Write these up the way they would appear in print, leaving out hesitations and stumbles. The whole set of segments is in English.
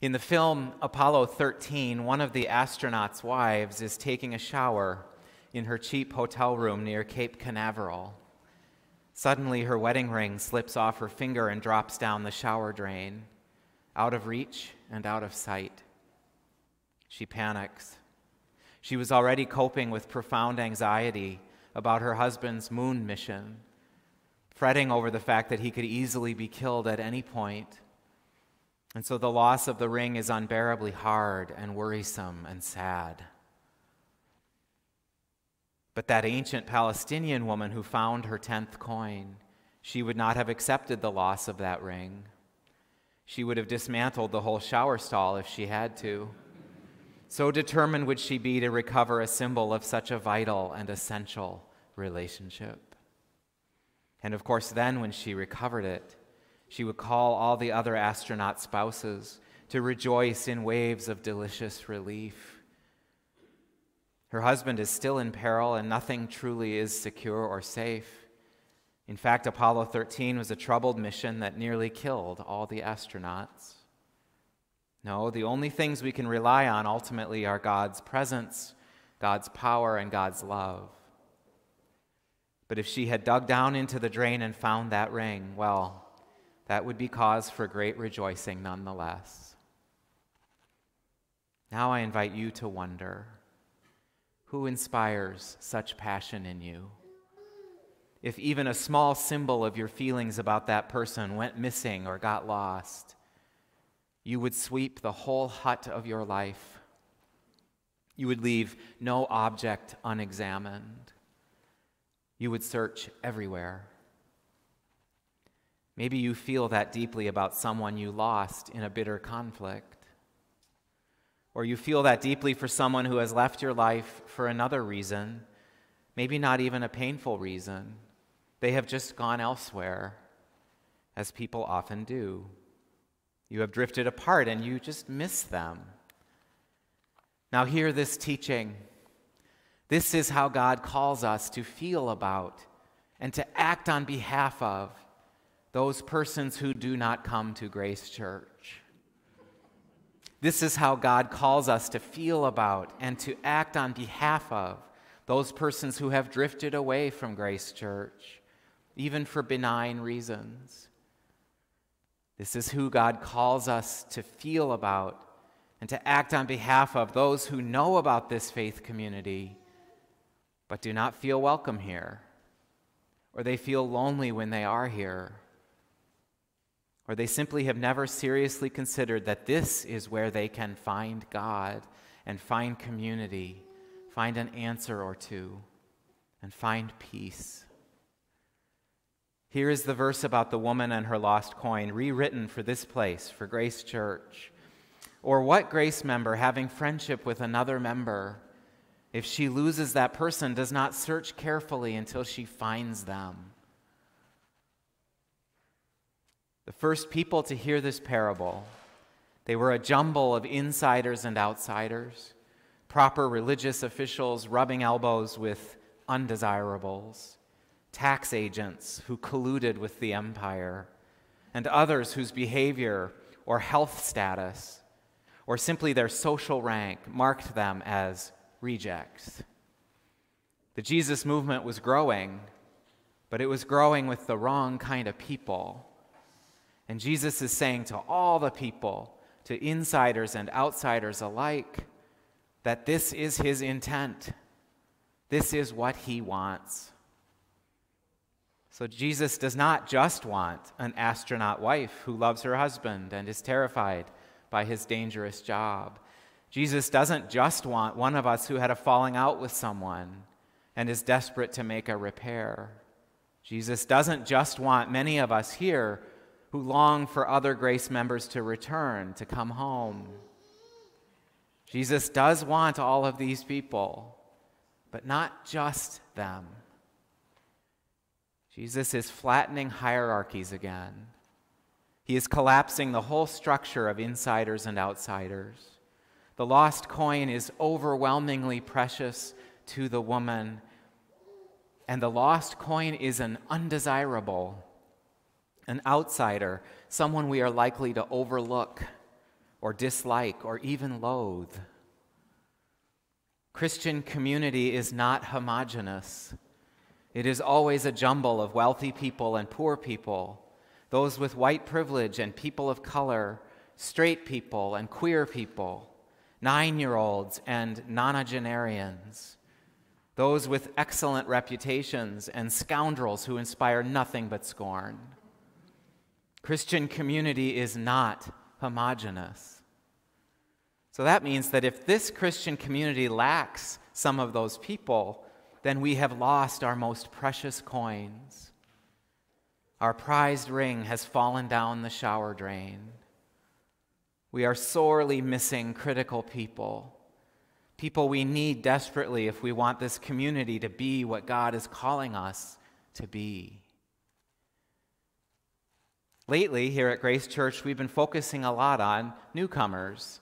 In the film Apollo 13, one of the astronauts' wives is taking a shower in her cheap hotel room near Cape Canaveral. Suddenly, her wedding ring slips off her finger and drops down the shower drain, out of reach and out of sight. She panics. She was already coping with profound anxiety about her husband's moon mission, fretting over the fact that he could easily be killed at any point. And so the loss of the ring is unbearably hard and worrisome and sad. But that ancient Palestinian woman who found her 10th coin, she would not have accepted the loss of that ring. She would have dismantled the whole shower stall if she had to. So determined would she be to recover a symbol of such a vital and essential relationship. And of course, then when she recovered it, she would call all the other astronaut spouses to rejoice in waves of delicious relief. Her husband is still in peril, and nothing truly is secure or safe. In fact, Apollo 13 was a troubled mission that nearly killed all the astronauts. No, the only things we can rely on ultimately are God's presence, God's power, and God's love. But if she had dug down into the drain and found that ring, well, that would be cause for great rejoicing nonetheless. Now I invite you to wonder, who inspires such passion in you? If even a small symbol of your feelings about that person went missing or got lost, you would sweep the whole hut of your life. You would leave no object unexamined. You would search everywhere. Maybe you feel that deeply about someone you lost in a bitter conflict. Or you feel that deeply for someone who has left your life for another reason, maybe not even a painful reason. They have just gone elsewhere, as people often do. You have drifted apart and you just miss them. Now hear this teaching. This is how God calls us to feel about and to act on behalf of those persons who do not come to Grace Church. This is how God calls us to feel about and to act on behalf of those persons who have drifted away from Grace Church, even for benign reasons. This is who God calls us to feel about and to act on behalf of those who know about this faith community but do not feel welcome here, or they feel lonely when they are here, or they simply have never seriously considered that this is where they can find God and find community, find an answer or two, and find peace. Here is the verse about the woman and her lost coin, rewritten for this place, for Grace Church. Or what Grace member, having friendship with another member, if she loses that person, does not search carefully until she finds them? The first people to hear this parable, they were a jumble of insiders and outsiders, proper religious officials rubbing elbows with undesirables, tax agents who colluded with the empire, and others whose behavior or health status or simply their social rank marked them as rejects. The Jesus movement was growing, but it was growing with the wrong kind of people. And Jesus is saying to all the people, to insiders and outsiders alike, that this is his intent. This is what he wants. So Jesus does not just want an astronaut wife who loves her husband and is terrified by his dangerous job. Jesus doesn't just want one of us who had a falling out with someone and is desperate to make a repair. Jesus doesn't just want many of us here who long for other Grace members to return, to come home. Jesus does want all of these people, but not just them. Jesus is flattening hierarchies again. He is collapsing the whole structure of insiders and outsiders. The lost coin is overwhelmingly precious to the woman, and the lost coin is an undesirable, an outsider, someone we are likely to overlook or dislike or even loathe. Christian community is not homogeneous. It is always a jumble of wealthy people and poor people, those with white privilege and people of color, straight people and queer people, 9-year-olds and nonagenarians, those with excellent reputations and scoundrels who inspire nothing but scorn. Christian community is not homogeneous. So that means that if this Christian community lacks some of those people, then we have lost our most precious coins. Our prized ring has fallen down the shower drain. We are sorely missing critical people, people we need desperately if we want this community to be what God is calling us to be. Lately, here at Grace Church, we've been focusing a lot on newcomers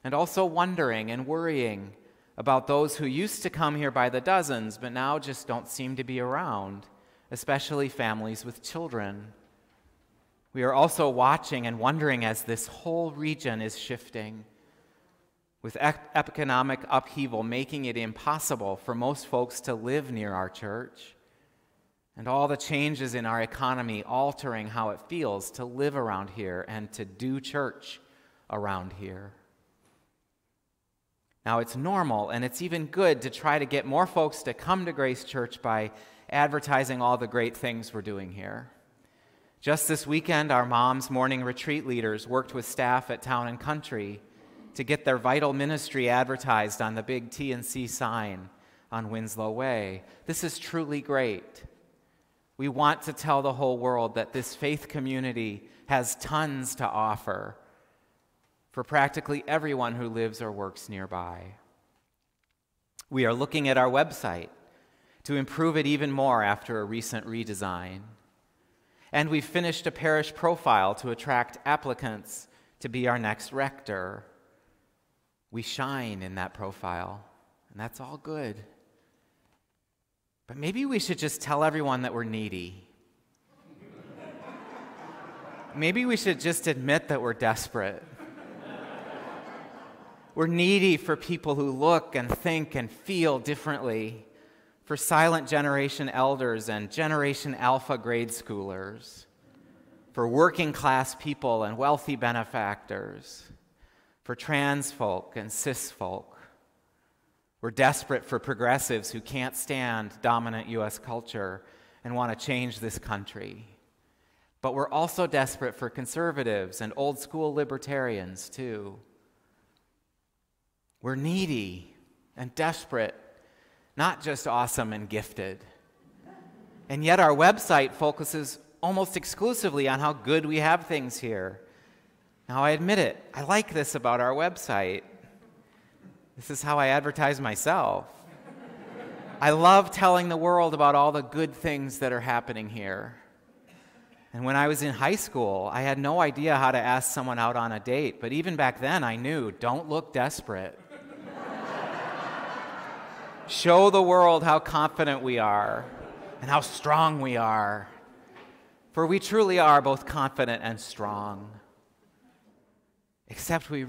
and also wondering and worrying about those who used to come here by the dozens but now just don't seem to be around, especially families with children. We are also watching and wondering as this whole region is shifting, with economic upheaval making it impossible for most folks to live near our church, and all the changes in our economy altering how it feels to live around here and to do church around here. Now, it's normal and it's even good to try to get more folks to come to Grace Church by advertising all the great things we're doing here. Just this weekend, our Moms Morning Retreat leaders worked with staff at Town and Country to get their vital ministry advertised on the big T&C sign on Winslow Way. This is truly great. We want to tell the whole world that this faith community has tons to offer for practically everyone who lives or works nearby. We are looking at our website to improve it even more after a recent redesign. And we've finished a parish profile to attract applicants to be our next rector. We shine in that profile, and that's all good. But maybe we should just tell everyone that we're needy. Maybe we should just admit that we're desperate. We're needy for people who look and think and feel differently, for silent generation elders and Generation Alpha grade schoolers, for working class people and wealthy benefactors, for trans folk and cis folk. We're desperate for progressives who can't stand dominant U.S. culture and want to change this country. But we're also desperate for conservatives and old school libertarians too. We're needy and desperate, not just awesome and gifted. And yet our website focuses almost exclusively on how good we have things here. Now, I admit it, I like this about our website. This is how I advertise myself. I love telling the world about all the good things that are happening here. And when I was in high school, I had no idea how to ask someone out on a date, but even back then I knew, don't look desperate. Show the world how confident we are and how strong we are. For we truly are both confident and strong. Except we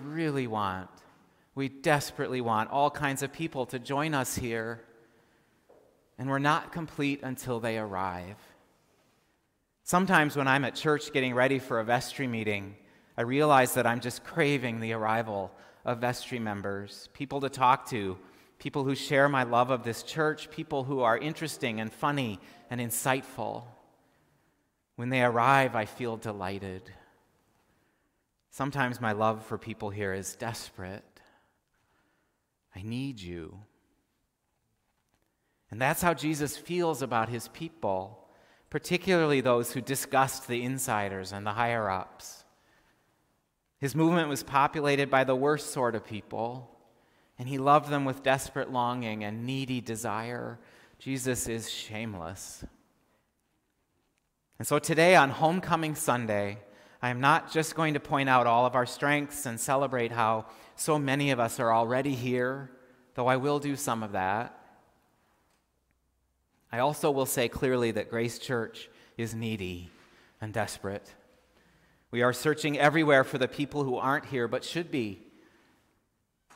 desperately want all kinds of people to join us here, and we're not complete until they arrive. Sometimes when I'm at church getting ready for a vestry meeting, I realize that I'm just craving the arrival of vestry members, people to talk to, people who share my love of this church, people who are interesting and funny and insightful. When they arrive, I feel delighted. Sometimes my love for people here is desperate. I need you. And that's how Jesus feels about his people, particularly those who disgust the insiders and the higher-ups. His movement was populated by the worst sort of people, and he loved them with desperate longing and needy desire. Jesus is shameless. And so today, on Homecoming Sunday, I am not just going to point out all of our strengths and celebrate how so many of us are already here, though I will do some of that. I also will say clearly that Grace Church is needy and desperate. We are searching everywhere for the people who aren't here but should be.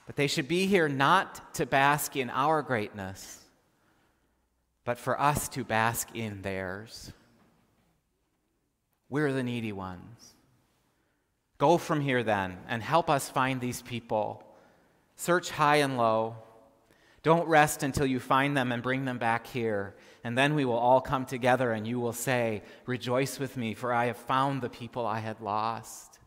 But they should be here not to bask in our greatness, but for us to bask in theirs. We're the needy ones. Go from here then and help us find these people. Search high and low. Don't rest until you find them and bring them back here. And then we will all come together and you will say, "Rejoice with me, for I have found the people I had lost."